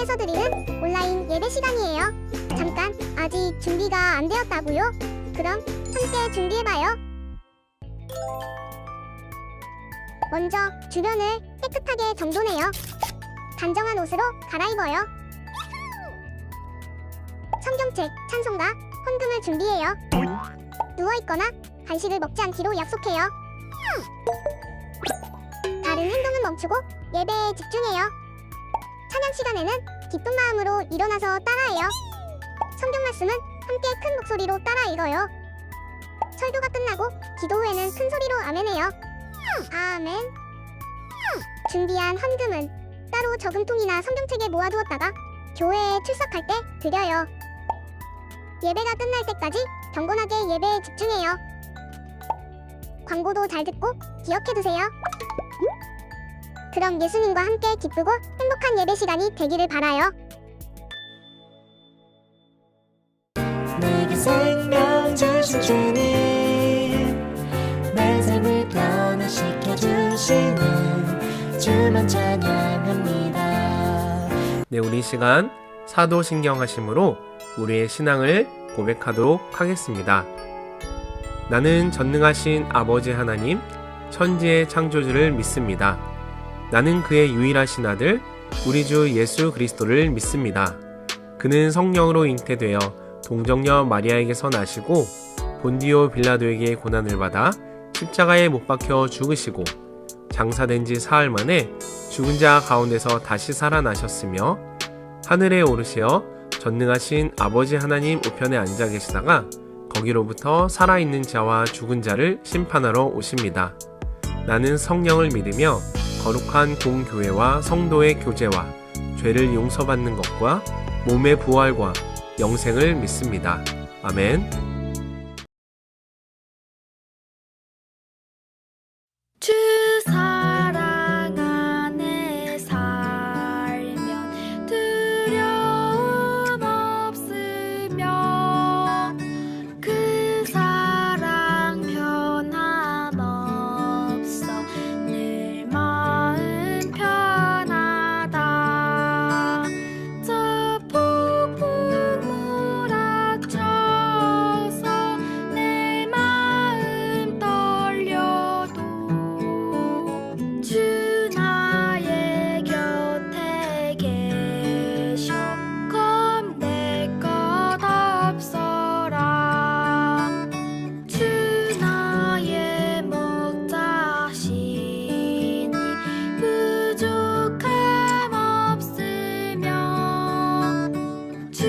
통해서 드리는 온라인 예배 시간이에요. 잠깐, 아직 준비가 안 되었다고요? 그럼 함께 준비해봐요. 먼저 주변을 깨끗하게 정돈해요. 단정한 옷으로 갈아입어요. 성경책, 찬송가, 헌금을 준비해요. 누워있거나 간식을 먹지 않기로 약속해요. 다른 행동은 멈추고 예배에 집중해요. 찬양 시간에는 기쁜 마음으로 일어나서 따라해요. 성경 말씀은 함께 큰 목소리로 따라 읽어요. 설교가 끝나고 기도 후에는 큰 소리로 아멘해요. 아멘. 준비한 헌금은 따로 저금통이나 성경책에 모아두었다가 교회에 출석할 때 드려요. 예배가 끝날 때까지 경건하게 예배에 집중해요. 광고도 잘 듣고 기억해두세요. 그럼 예수님과 함께 기쁘고 행복한 예배 시간이 되기를 바라요. 내게 생명 주신 주님, 내 삶을 변화시켜 주시는 주만 찬양합니다. 네, 우리 이 시간 사도신경 하심으로 우리의 신앙을 고백하도록 하겠습니다. 나는 전능하신 아버지 하나님, 천지의 창조주를 믿습니다. 나는 그의 유일하신 아들, 우리 주 예수 그리스도를 믿습니다. 그는 성령으로 잉태되어 동정녀 마리아에게서 나시고 본디오 빌라도에게 고난을 받아 십자가에 못 박혀 죽으시고 장사된 지 사흘 만에 죽은 자 가운데서 다시 살아나셨으며 하늘에 오르시어 전능하신 아버지 하나님 우편에 앉아 계시다가 거기로부터 살아있는 자와 죽은 자를 심판하러 오십니다. 나는 성령을 믿으며 거룩한 공교회와 성도의 교제와 죄를 용서받는 것과 몸의 부활과 영생을 믿습니다. 아멘. 주 사랑 안에 살면 두려움 없으며 그 사랑 변함없어 늘 마음 편하다. 저 폭풍 몰아쳐서 내 마음 떨려도 주 나의 곁에 계셔 겁낼 것 없어라. 주 나의 목자시니 부족함 없으며 주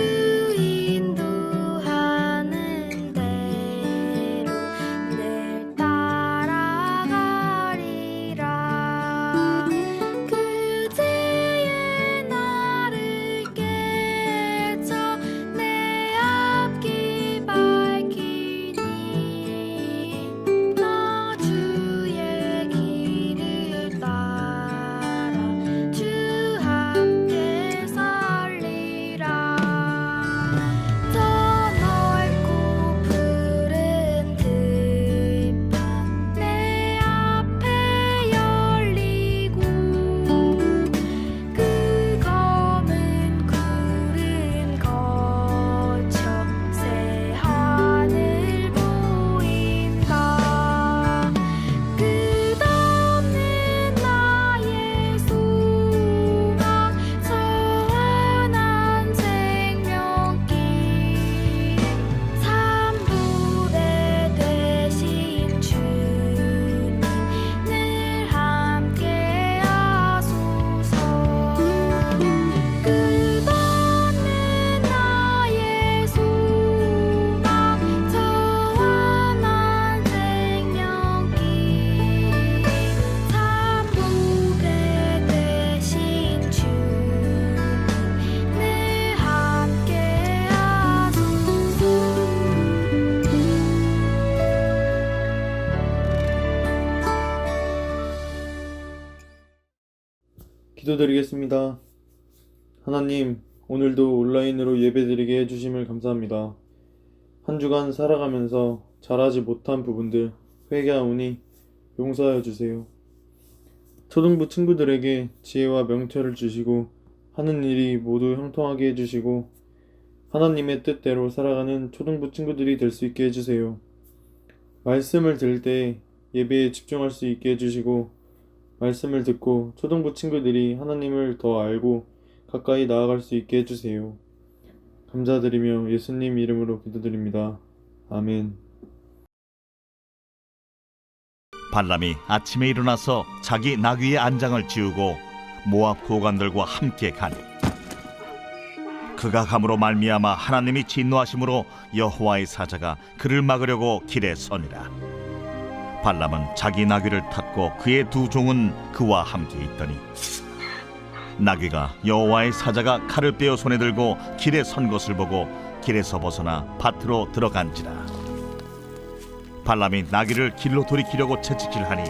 인도하는 대로 늘 따라가리라. 그제에 나를 깨쳐 내 앞길 밝히니 나 주의 길을 따라 주 함께 살리라. 저 넓고 푸른 들판 내 앞에 열리고 그 검은 구름 거쳐 새 하늘 보인다. 끝없는 나의 소망 선한 생명길 삼보배 되신 주님 늘 함께 하소서. 끝없는 나의 소망 선한 생명길 삼보배 되신 주님 늘 함께 하소서. 기도드리겠습니다. 하나님, 오늘도 온라인으로 예배드리게 해주심을 감사합니다. 한 주간 살아가면서 잘하지 못한 부분들 회개하오니 용서하여 주세요. 초등부 친구들에게 지혜와 명철을 주시고 하는 일이 모두 형통하게 해주시고 하나님의 뜻대로 살아가는 초등부 친구들이 될 수 있게 해주세요. 말씀을 들을 때 예배에 집중할 수 있게 해주시고 말씀을 듣고 초등부 친구들이 하나님을 더 알고 가까이 나아갈 수 있게 해주세요. 감사드리며 예수님 이름으로 기도드립니다. 아멘. 발람이 아침에 일어나서 자기 나귀의 안장을 지우고 모압 고관들과 함께 가니 그가 감으로 말미암아 하나님이 진노하심으로 여호와의 사자가 그를 막으려고 길에 서니라. 발람은 자기 나귀를 탔고 그의 두 종은 그와 함께 있더니 나귀가 여호와의 사자가 칼을 빼어 손에 들고 길에 선 것을 보고 길에서 벗어나 밭으로 들어간지라. 발람이 나귀를 길로 돌이키려고 채찍질하니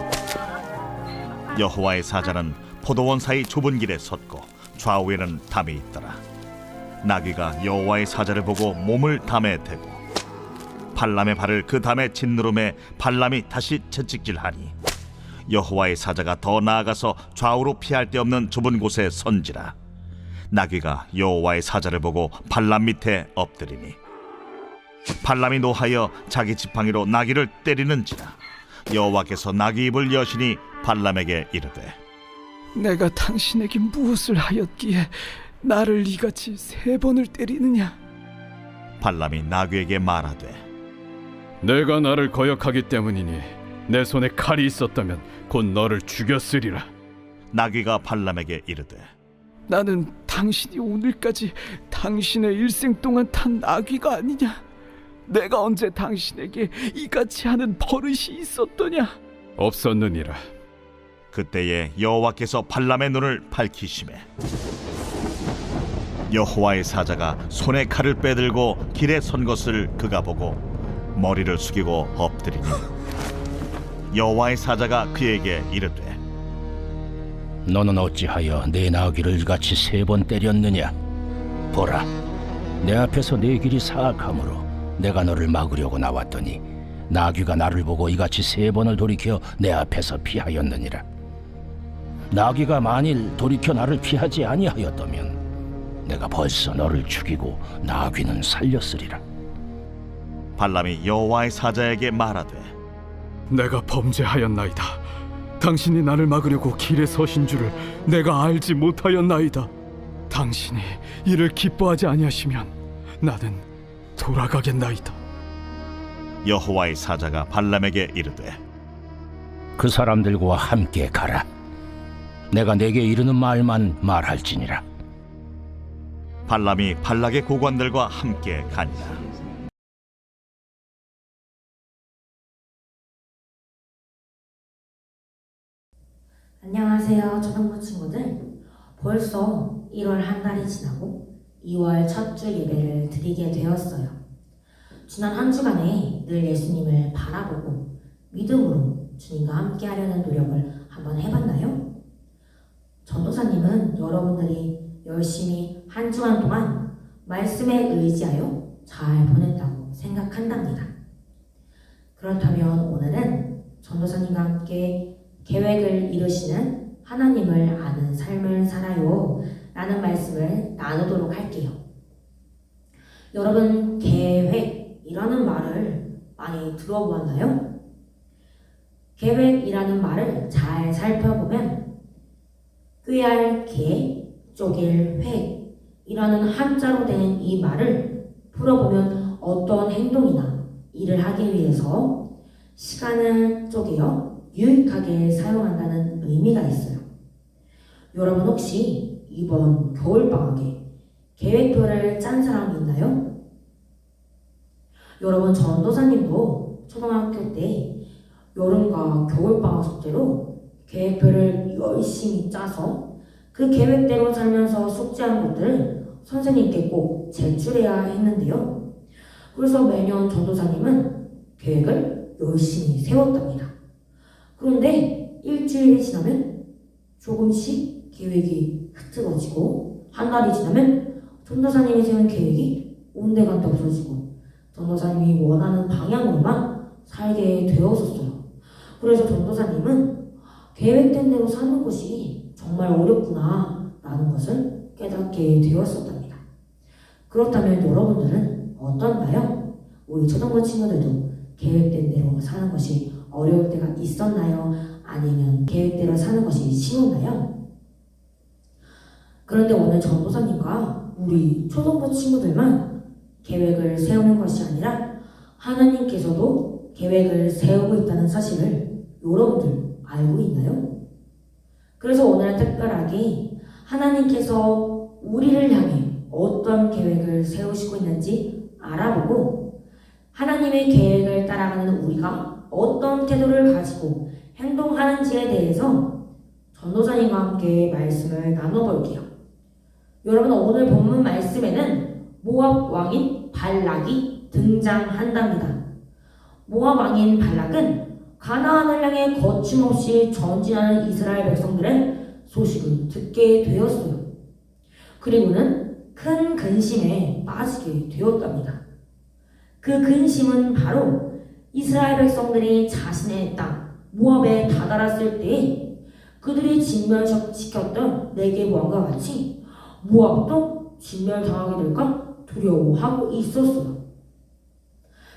여호와의 사자는 포도원 사이 좁은 길에 섰고 좌우에는 담이 있더라. 나귀가 여호와의 사자를 보고 몸을 담에 대고 발람의 발을 그 담에 짓누름에 발람이 다시 채찍질하니 여호와의 사자가 더 나아가서 좌우로 피할 데 없는 좁은 곳에 선지라. 나귀가 여호와의 사자를 보고 발람 밑에 엎드리니 발람이 노하여 자기 지팡이로 나귀를 때리는지라. 여호와께서 나귀 입을 여시니 발람에게 이르되 내가 당신에게 무엇을 하였기에 나를 이같이 3번을 때리느냐? 발람이 나귀에게 말하되 내가 나를 거역하기 때문이니 내 손에 칼이 있었다면 곧 너를 죽였으리라. 나귀가 발람에게 이르되 나는 당신이 오늘까지 당신의 일생 동안 탄 나귀가 아니냐? 내가 언제 당신에게 이같이 하는 버릇이 있었더냐? 없었느니라. 그때에 여호와께서 발람의 눈을 밝히시매 여호와의 사자가 손에 칼을 빼들고 길에 선 것을 그가 보고 머리를 숙이고 엎드리니 여호와의 사자가 그에게 이르되 너는 어찌하여 내 나귀를 이같이 3번 때렸느냐? 보라, 내 앞에서 내 길이 사악하므로 내가 너를 막으려고 나왔더니 나귀가 나를 보고 이같이 3번을 돌이켜 내 앞에서 피하였느니라. 나귀가 만일 돌이켜 나를 피하지 아니하였다면 내가 벌써 너를 죽이고 나귀는 살렸으리라. 발람이 여호와의 사자에게 말하되 내가 범죄하였나이다. 당신이 나를 막으려고 길에 서신 줄을 내가 알지 못하였나이다. 당신이 이를 기뻐하지 아니하시면 나는 돌아가겠나이다. 여호와의 사자가 발람에게 이르되 그 사람들과 함께 가라. 내가 내게 이르는 말만 말할지니라. 발람이 발락의 고관들과 함께 가니라. 안녕하세요, 초등부 친구들. 벌써 1월 한 달이 지나고 2월 첫 주 예배를 드리게 되었어요. 지난 한 주간에 늘 예수님을 바라보고 믿음으로 주님과 함께 하려는 노력을 한번 해봤나요? 전도사님은 여러분들이 열심히 한 주간 동안 말씀에 의지하여 잘 보냈다고 생각한답니다. 그렇다면 오늘은 전도사님과 함께 계획을 이루시는 하나님을 아는 삶을 살아요 라는 말씀을 나누도록 할게요. 여러분, 계획이라는 말을 많이 들어보았나요? 계획이라는 말을 잘 살펴보면 꾀할 계, 쪼갤 획이라는 한자로 된 이 말을 풀어보면 어떤 행동이나 일을 하기 위해서 시간을 쪼개어 유익하게 사용한다는 의미가 있어요. 여러분, 혹시 이번 겨울방학에 계획표를 짠 사람이 있나요? 여러분, 전도사님도 초등학교 때 여름과 겨울방학 숙제로 계획표를 열심히 짜서 그 계획대로 살면서 숙제한 것들을 선생님께 꼭 제출해야 했는데요. 그래서 매년 전도사님은 계획을 열심히 세웠답니다. 그런데 일주일이 지나면 조금씩 계획이 흐트러지고 한 달이 지나면 전도사님이 세운 계획이 온데간데 없어지고 전도사님이 원하는 방향으로만 살게 되었었어요. 그래서 전도사님은 계획된 대로 사는 것이 정말 어렵구나 라는 것을 깨닫게 되었었답니다. 그렇다면 여러분들은 어떤가요? 우리 초등부 친구들도 계획된 대로 사는 것이 어려울 때가 있었나요? 아니면 계획대로 사는 것이 쉬웠나요? 그런데 오늘 전도사님과 우리 초등부 친구들만 계획을 세우는 것이 아니라 하나님께서도 계획을 세우고 있다는 사실을 여러분들 알고 있나요? 그래서 오늘은 특별하게 하나님께서 우리를 향해 어떤 계획을 세우시고 있는지 알아보고 하나님의 계획을 따라가는 우리가 어떤 태도를 가지고 행동하는지에 대해서 전도사님과 함께 말씀을 나눠볼게요. 여러분, 오늘 본문 말씀에는 모압 왕인 발락이 등장한답니다. 모압 왕인 발락은 가나안을 향해 거침없이 전진하는 이스라엘 백성들의 소식을 듣게 되었어요. 그리고는 큰 근심에 빠지게 되었답니다. 그 근심은 바로 이스라엘 백성들이 자신의 땅 모압에 다다랐을 때 그들이 진멸시켰던 네겝 왕과 같이 모압도 진멸당하게 될까 두려워하고 있었어요.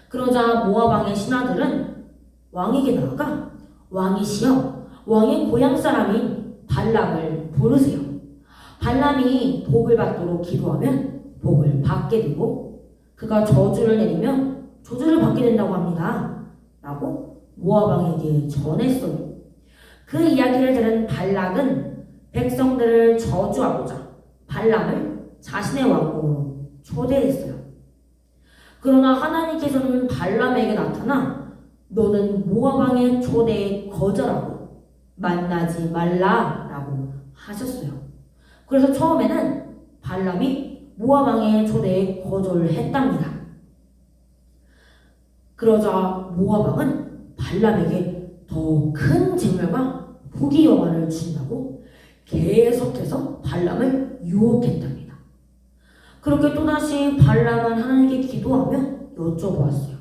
그러자 모압 왕의 신하들은 왕에게 나아가 왕이시여 왕의 고향 사람인 발람을 부르세요. 발람이 복을 받도록 기도하면 복을 받게 되고 그가 저주를 내리면 저주를 받게 된다고 합니다. 라고 모압 왕에게 전했어요. 그 이야기를 들은 발락은 백성들을 저주하고자 발람을 자신의 왕궁으로 초대했어요. 그러나 하나님께서는 발람에게 나타나 너는 모압 왕의 초대에 거절하고 만나지 말라라고 하셨어요. 그래서 처음에는 발람이 모압 왕의 초대에 거절했답니다. 그러자 모압 왕은 발람에게 더 큰 쟁멸과 부귀영화를 준다고 계속해서 발람을 유혹했답니다. 그렇게 또다시 발람은 하나님께 기도하며 여쭤보았어요.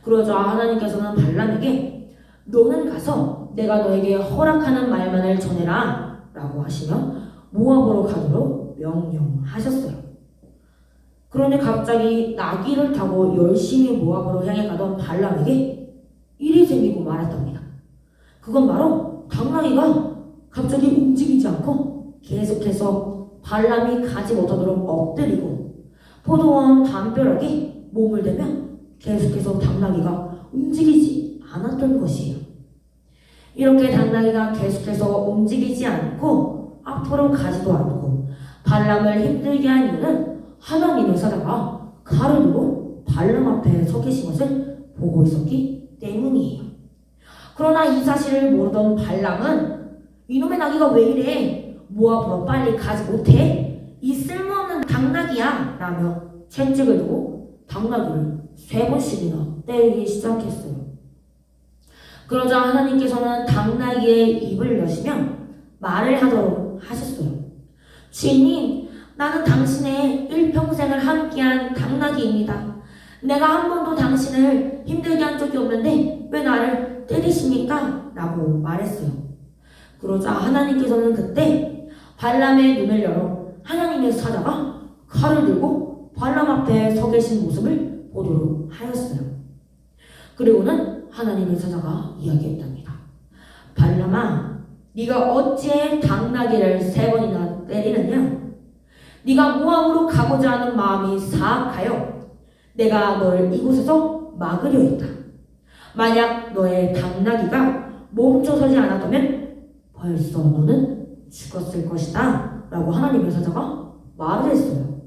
그러자 하나님께서는 발람에게 너는 가서 내가 너에게 허락하는 말만을 전해라 라고 하시며 모압으로 가도록 명령하셨어요. 그런데 갑자기 나귀를 타고 열심히 모압으로 향해 가던 발람에게 일이 생기고 말았답니다. 그건 바로 당나귀가 갑자기 움직이지 않고 계속해서 발람이 가지 못하도록 엎드리고 포도원 담벼락에 몸을 대면 계속해서 당나귀가 움직이지 않았던 것이에요. 이렇게 당나귀가 계속해서 움직이지 않고 앞으로 가지도 않고 발람을 힘들게 한 이유는 하나님의 사자가 칼을 들고 발람 앞에 서 계신 것을 보고 있었기 때문이에요. 그러나 이 사실을 모르던 발람은 이놈의 나귀가 왜 이래? 모압으로 빨리 가지 못해? 이 쓸모없는 당나귀야! 라며 채찍을 두고 당나귀를 3번씩이나 때리기 시작했어요. 그러자 하나님께서는 당나귀의 입을 여시며 말을 하도록 하셨어요. 주인님, 나는 당신의 일평생을 함께한 당나귀입니다. 내가 한 번도 당신을 힘들게 한 적이 없는데 왜 나를 때리십니까? 라고 말했어요. 그러자 하나님께서는 그때 발람의 눈을 열어 하나님의 사자가 칼을 들고 발람 앞에 서 계신 모습을 보도록 하였어요. 그리고는 하나님의 사자가 이야기했답니다. 발람아, 네가 어찌해 당나귀를 3번이나 때리느냐? 네가 모압으로 가고자 하는 마음이 사악하여 내가 너를 이곳에서 막으려 했다. 만약 너의 당나귀가 멈춰서지 않았다면 벌써 너는 죽었을 것이다 라고 하나님의 사자가 말을 했어요.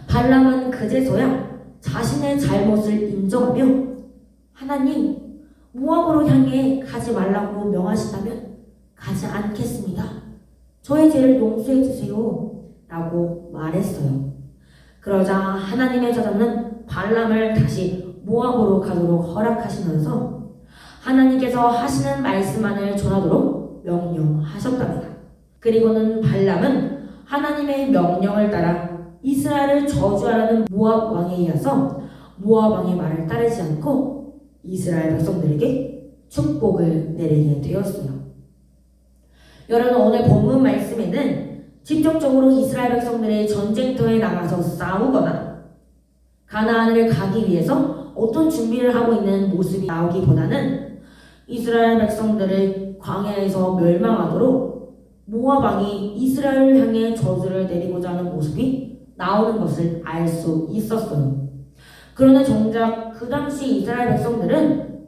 발람은 그제서야 자신의 잘못을 인정하며 하나님, 모압으로 향해 가지 말라고 명하신다면 가지 않겠습니다. 저의 죄를 용서해 주세요 라고 말했어요. 그러자 하나님의 사자는 발람을 다시 모압으로 가도록 허락하시면서 하나님께서 하시는 말씀만을 전하도록 명령하셨답니다. 그리고는 발람은 하나님의 명령을 따라 이스라엘을 저주하라는 모압 왕에 이어서 모압 왕의 말을 따르지 않고 이스라엘 백성들에게 축복을 내리게 되었어요. 여러분, 오늘 본문 말씀에는 직접적으로 이스라엘 백성들이 전쟁터에 나가서 싸우거나 가나안을 가기 위해서 어떤 준비를 하고 있는 모습이 나오기보다는 이스라엘 백성들을 광야에서 멸망하도록 모압 왕이 이스라엘을 향해 저주를 내리고자 하는 모습이 나오는 것을 알 수 있었어요. 그러나 정작 그 당시 이스라엘 백성들은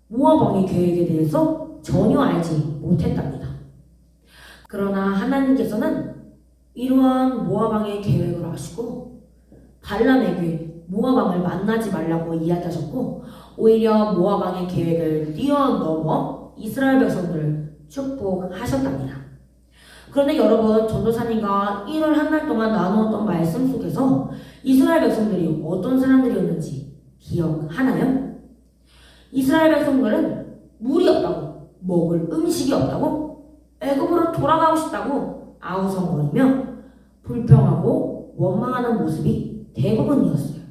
모압 왕의 계획에 대해서 전혀 알지 못했답니다. 그러나 하나님께서는 이러한 모압 왕의 계획을 아시고 발람에게 모압 왕을 만나지 말라고 이야기하셨고 오히려 모압 왕의 계획을 뛰어넘어 이스라엘 백성들을 축복하셨답니다. 그런데 여러분, 전도사님과 1월 한 달 동안 나누었던 말씀 속에서 이스라엘 백성들이 어떤 사람들이었는지 기억하나요? 이스라엘 백성들은 물이 없다고, 먹을 음식이 없다고, 애굽으로 돌아가고 싶다고 아우성거리며 불평하고 원망하는 모습이 대부분이었어요.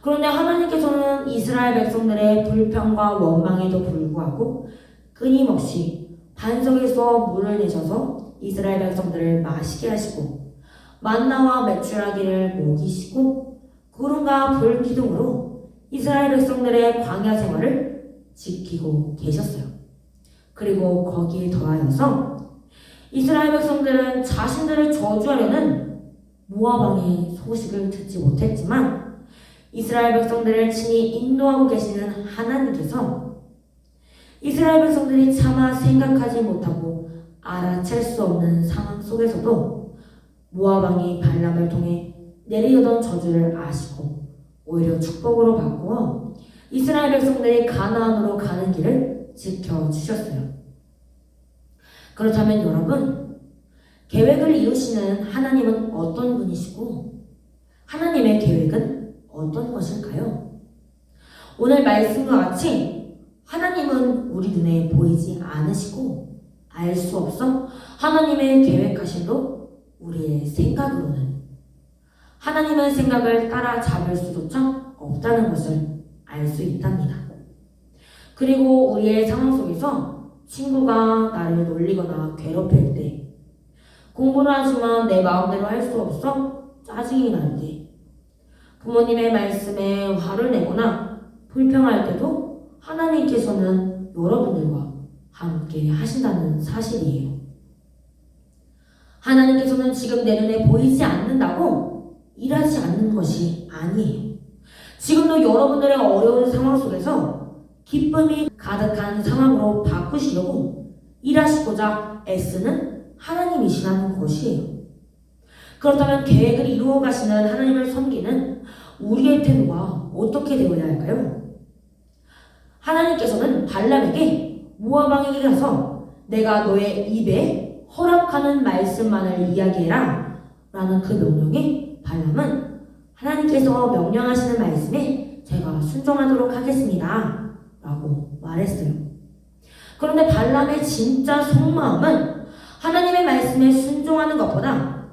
그런데 하나님께서는 이스라엘 백성들의 불평과 원망에도 불구하고 끊임없이 반석에서 물을 내셔서 이스라엘 백성들을 마시게 하시고 만나와 메추라기를 먹이시고 구름과 불 기둥으로 이스라엘 백성들의 광야 생활을 지키고 계셨어요. 그리고 거기에 더하여서 이스라엘 백성들은 자신들을 저주하려는 모압 왕의 소식을 듣지 못했지만 이스라엘 백성들을 친히 인도하고 계시는 하나님께서 이스라엘 백성들이 차마 생각하지 못하고 알아챌 수 없는 상황 속에서도 모압 왕이 발람을 통해 내리려던 저주를 아시고 오히려 축복으로 바꾸어 이스라엘 백성들이 가나안으로 가는 길을 지켜주셨어요. 그렇다면 여러분, 계획을 이루시는 하나님은 어떤 분이시고 하나님의 계획은 어떤 것일까요? 오늘 말씀과 같이 하나님은 우리 눈에 보이지 않으시고 알 수 없어 하나님의 계획하심도 우리의 생각으로는 하나님의 생각을 따라잡을 수조차 없다는 것을 알 수 있답니다. 그리고 우리의 상황 속에서 친구가 나를 놀리거나 괴롭힐 때, 공부를 하지만 내 마음대로 할 수 없어 짜증이 날 때, 부모님의 말씀에 화를 내거나 불평할 때도 하나님께서는 여러분들과 함께 하신다는 사실이에요. 하나님께서는 지금 내 눈에 보이지 않는다고 일하지 않는 것이 아니에요. 지금도 여러분들의 어려운 상황 속에서 기쁨이 가득한 상황으로 바꾸시려고 일하시고자 애쓰는 하나님이시라는 것이에요. 그렇다면 계획을 이루어 가시는 하나님을 섬기는 우리의 태도가 어떻게 되어야 할까요? 하나님께서는 발람에게 모압 왕에게 가서 내가 너의 입에 허락하는 말씀만을 이야기해라 라는 그 명령에 발람은 하나님께서 명령하시는 말씀에 제가 순종하도록 하겠습니다 라고 말했어요. 그런데 발람의 진짜 속마음은 하나님의 말씀에 순종하는 것보다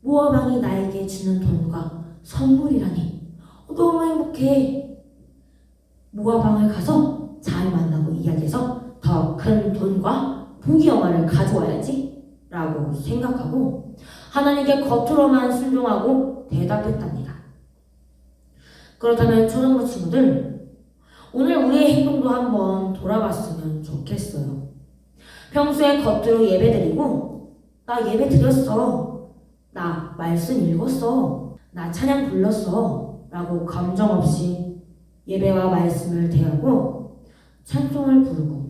모압 왕이 나에게 주는 돈과 선물이라니 너무 행복해. 모압 왕을 가서 잘 만나고 이야기해서 더 큰 돈과 부귀영화를 가져와야지 라고 생각하고 하나님께 겉으로만 순종하고 대답했답니다. 그렇다면 초등부 친구들, 오늘 우리의 행동도 한번 돌아봤으면 좋겠어요. 평소에 겉으로 예배드리고 나 예배 드렸어, 나 말씀 읽었어, 나 찬양 불렀어 라고 감정 없이 예배와 말씀을 대하고 찬송을 부르고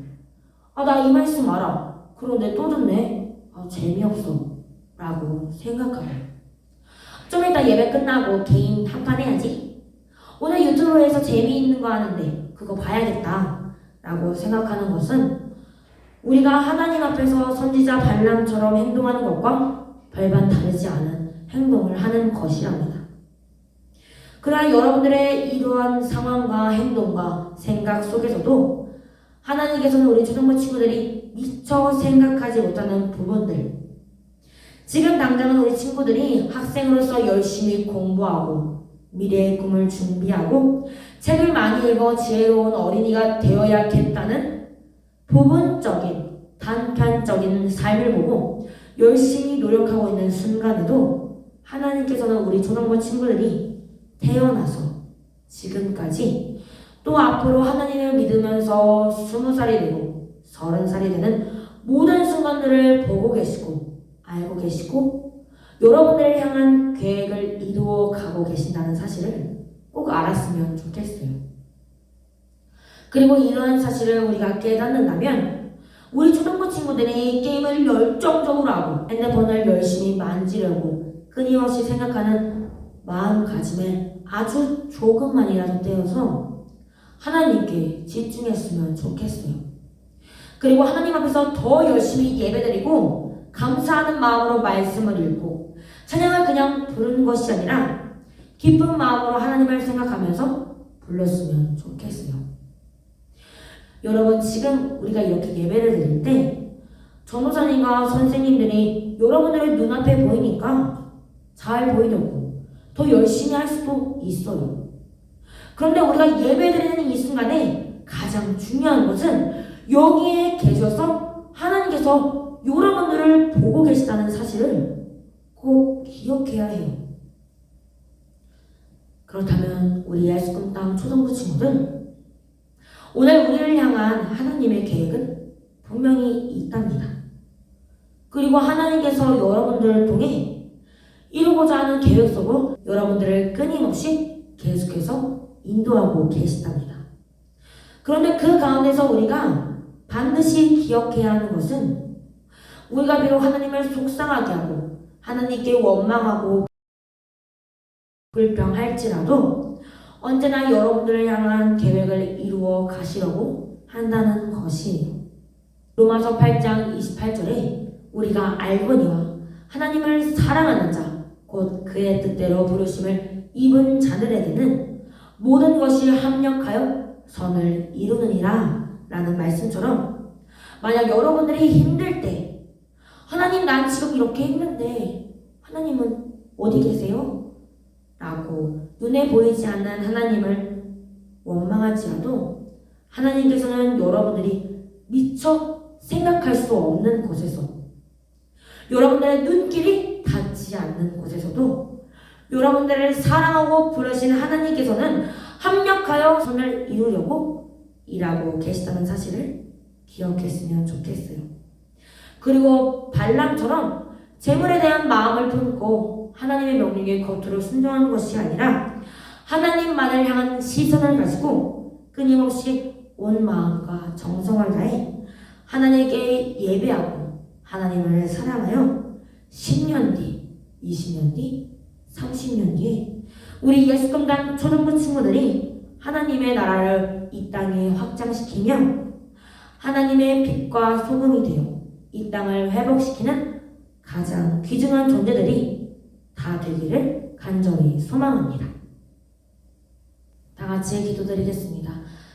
나 이 말씀 알아, 그런데 또 듣네, 재미없어 라고 생각하고 좀 이따 예배 끝나고 개인 한판해야지, 오늘 유튜브에서 재미있는 거 하는데 그거 봐야겠다 라고 생각하는 것은 우리가 하나님 앞에서 선지자 발람처럼 행동하는 것과 별반 다르지 않은 행동을 하는 것이랍니다. 그러나 여러분들의 이러한 상황과 행동과 생각 속에서도 하나님께서는 우리 초등부 친구들이 미처 생각하지 못하는 부분들, 지금 당장은 우리 친구들이 학생으로서 열심히 공부하고 미래의 꿈을 준비하고 책을 많이 읽어 지혜로운 어린이가 되어야겠다는 부분적인 단편적인 삶을 보고 열심히 노력하고 있는 순간에도 하나님께서는 우리 초등부 친구들이 태어나서 지금까지 또 앞으로 하나님을 믿으면서 20살이 되고 30살이 되는 모든 순간들을 보고 계시고 알고 계시고 여러분들을 향한 계획을 이루어 가고 계신다는 사실을 꼭 알았으면 좋겠어요. 그리고 이러한 사실을 우리가 깨닫는다면 우리 초등부 친구들이 게임을 열정적으로 하고 핸드폰을 열심히 만지려고 끊임없이 생각하는 마음가짐에 아주 조금만이라도 떼어서 하나님께 집중했으면 좋겠어요. 그리고 하나님 앞에서 더 열심히 예배드리고 감사하는 마음으로 말씀을 읽고 찬양을 그냥 부르는 것이 아니라 기쁜 마음으로 하나님을 생각하면서 불렀으면 좋겠어요. 여러분, 지금 우리가 이렇게 예배를 드릴 때 전도사님과 선생님들이 여러분들의 눈앞에 보이니까 잘 보이려고 더 열심히 할 수도 있어요. 그런데 우리가 예배 드리는 이 순간에 가장 중요한 것은 여기에 계셔서 하나님께서 여러분들을 보고 계시다는 사실을 꼭 기억해야 해요. 그렇다면 우리 예수꿈땅 초등부 친구들, 오늘 우리를 향한 하나님의 계획은 분명히 있답니다. 그리고 하나님께서 여러분들을 통해 이루고자 하는 계획 속으로 여러분들을 끊임없이 계속해서 인도하고 계시답니다. 그런데 그 가운데서 우리가 반드시 기억해야 하는 것은 우리가 비록 하나님을 속상하게 하고 하나님께 원망하고 불평할지라도 언제나 여러분들을 향한 계획을 이루어 가시려고 한다는 것이에요. 로마서 8장 28절에 우리가 알거니와 하나님을 사랑하는 자, 곧 그의 뜻대로 부르심을 입은 자들에게는 모든 것이 합력하여 선을 이루느니라 라는 말씀처럼, 만약 여러분들이 힘들 때 하나님, 난 지금 이렇게 힘든데 하나님은 어디 계세요? 라고 눈에 보이지 않는 하나님을 원망할지라도 하나님께서는 여러분들이 미처 생각할 수 없는 곳에서, 여러분들의 눈길이 닿지 않는 곳에서도 여러분들을 사랑하고 부르신 하나님께서는 합력하여 선을 이루려고 일하고 계시다는 사실을 기억했으면 좋겠어요. 그리고 발람처럼 재물에 대한 마음을 품고 하나님의 명령에 겉으로 순종하는 것이 아니라 하나님만을 향한 시선을 가지고 끊임없이 온 마음과 정성을 다해 하나님께 예배하고 하나님을 사랑하여 10년 뒤, 20년 뒤, 30년 뒤에 우리 예수꿈땅 초등부 친구들이 하나님의 나라를 이 땅에 확장시키며 하나님의 빛과 소금이 되어 이 땅을 회복시키는 가장 귀중한 존재들이 다 되기를 간절히 소망합니다. 다 같이 기도드리겠습니다.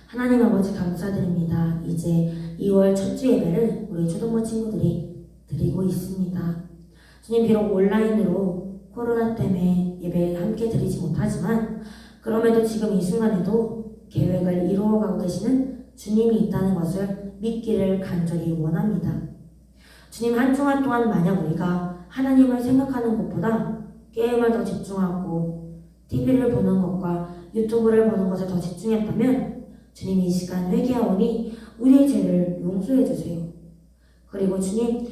하나님 아버지, 감사드립니다. 이제 2월 첫 주 예배를 우리 초등부 친구들이 드리고 있습니다. 주님, 비록 온라인으로 코로나 때문에 예배 함께 드리지 못하지만 그럼에도 지금 이 순간에도 계획을 이루어가고 계시는 주님이 있다는 것을 믿기를 간절히 원합니다. 주님, 한 주간 동안 만약 우리가 하나님을 생각하는 것보다 게임을 더 집중하고 TV를 보는 것과 유튜브를 보는 것에 더 집중했다면 주님, 이 시간 회개하오니 우리의 죄를 용서해 주세요. 그리고 주님,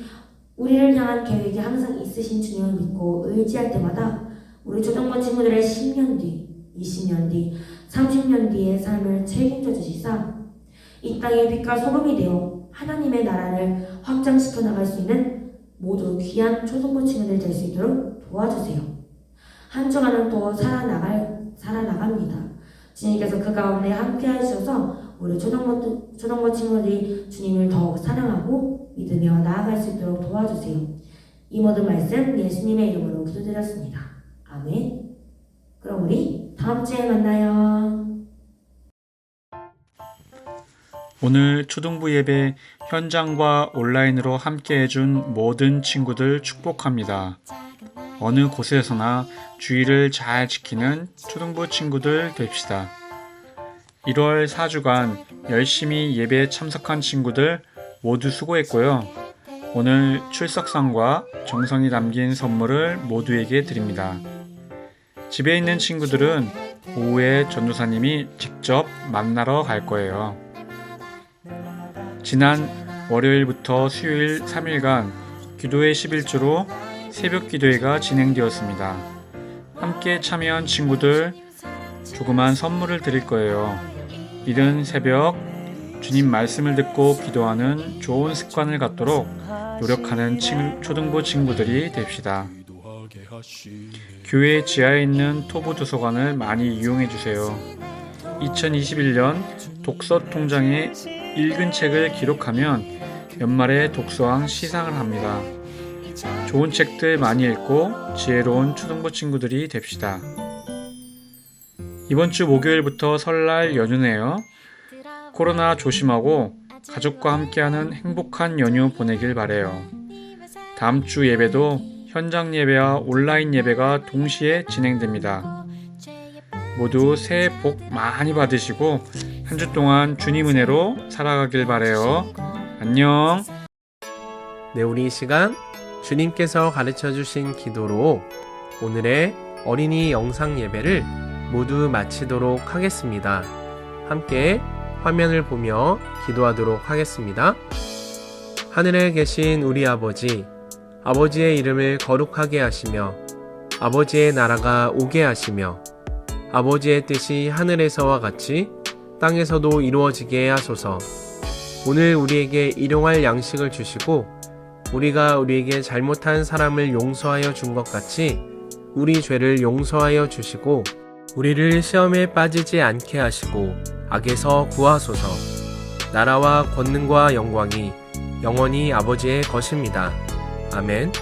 우리를 향한 계획이 항상 있으신 주님을 믿고 의지할 때마다 우리 초등부 친구들의 10년 뒤, 20년 뒤, 30년 뒤의 삶을 책임져 주시사 이 땅의 빛과 소금이 되어 하나님의 나라를 확장시켜 나갈 수 있는 모두 귀한 초등부 친구들 될 수 있도록 도와주세요. 한 주간은 또 살아나갑니다. 주님께서 그 가운데 함께 하셔서 우리 초등부 친구들이 주님을 더욱 사랑하고 믿으며 나아갈 수 있도록 도와주세요. 이 모든 말씀 예수님의 이름으로 기도드렸습니다. 아멘. 그럼 우리 다음 주에 만나요. 오늘 초등부 예배 현장과 온라인으로 함께 해준 모든 친구들 축복합니다. 어느 곳에서나 주의를 잘 지키는 초등부 친구들 됩시다. 1월 4주간 열심히 예배에 참석한 친구들 모두 수고했고요. 오늘 출석상과 정성이 담긴 선물을 모두에게 드립니다. 집에 있는 친구들은 오후에 전도사님이 직접 만나러 갈 거예요. 지난 월요일부터 수요일 3일간 기도회 11주로 새벽 기도회가 진행되었습니다. 함께 참여한 친구들 조그만 선물을 드릴 거예요. 이른 새벽 주님 말씀을 듣고 기도하는 좋은 습관을 갖도록 노력하는 초등부 친구들이 됩시다. 교회 지하에 있는 토부 도서관을 많이 이용해 주세요. 2021년 독서 통장에 읽은 책을 기록하면 연말에 독서왕 시상을 합니다. 좋은 책들 많이 읽고 지혜로운 초등부 친구들이 됩시다. 이번 주 목요일부터 설날 연휴네요. 코로나 조심하고 가족과 함께하는 행복한 연휴 보내길 바래요. 다음 주 예배도 현장 예배와 온라인 예배가 동시에 진행됩니다. 모두 새해 복 많이 받으시고 한 주 동안 주님 은혜로 살아가길 바래요. 안녕. 네, 우리 이 시간 주님께서 가르쳐 주신 기도로 오늘의 어린이 영상 예배를 모두 마치도록 하겠습니다. 함께 화면을 보며 기도하도록 하겠습니다. 하늘에 계신 우리 아버지, 아버지의 이름을 거룩하게 하시며 아버지의 나라가 오게 하시며 아버지의 뜻이 하늘에서와 같이 땅에서도 이루어지게 하소서. 오늘 우리에게 일용할 양식을 주시고 우리가 우리에게 잘못한 사람을 용서하여 준 것 같이 우리 죄를 용서하여 주시고 우리를 시험에 빠지지 않게 하시고 악에서 구하소서. 나라와 권능과 영광이 영원히 아버지의 것입니다. 아멘.